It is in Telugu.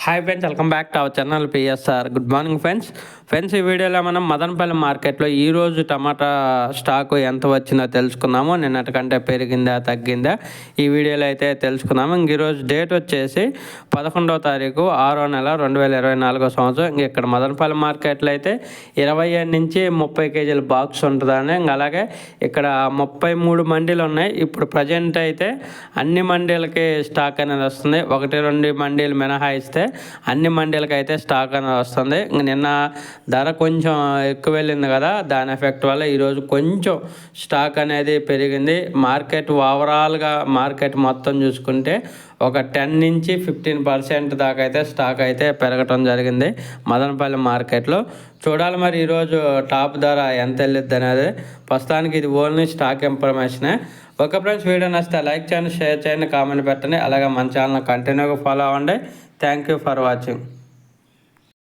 Hi friends, welcome back to our channel PSR. Good morning friends ఈ వీడియోలో మనం మదనపల్లి మార్కెట్లో ఈరోజు టమాటా స్టాకు ఎంత వచ్చిందో తెలుసుకుందాము. నిన్నటికంటే పెరిగిందా తగ్గిందా ఈ వీడియోలో అయితే తెలుసుకుందాము. ఈరోజు డేట్ వచ్చేసి 11వ తారీఖు 6వ నెల 2024 సంవత్సరం. ఇక్కడ మదనపల్లి మార్కెట్లో అయితే 25 నుంచి 30 కేజీల బాక్స్ ఉంటుందని, అలాగే ఇక్కడ 33 మండీలు ఉన్నాయి. ఇప్పుడు ప్రజెంట్ అయితే అన్ని మండీలకి స్టాక్ అనేది వస్తుంది. 1-2 మండీలు మినహాయిస్తే అన్ని మండీలకి అయితే స్టాక్ అనేది వస్తుంది. నిన్న ధర కొంచెం ఎక్కువ వెళ్ళింది కదా, దాని ఎఫెక్ట్ వల్ల ఈరోజు కొంచెం స్టాక్ అనేది పెరిగింది. మార్కెట్ ఓవరాల్గా మార్కెట్ మొత్తం చూసుకుంటే ఒక 10 నుంచి 15% దాకా అయితే స్టాక్ అయితే పెరగటం జరిగింది మదనపల్లి మార్కెట్లో. చూడాలి మరి ఈరోజు టాప్ ధర ఎంత వెళ్ళిద్ది అనేది. ప్రస్తుతానికి ఇది ఓన్లీ స్టాక్ ఇన్ఫర్మేషనే. ఓకే ఫ్రెండ్స్, వీడియో నచ్చితే లైక్ చేయండి, షేర్ చేయండి, కామెంట్ పెట్టండి. అలాగే మన ఛానల్ కంటిన్యూగా ఫాలో అవ్వండి. Thank you for watching.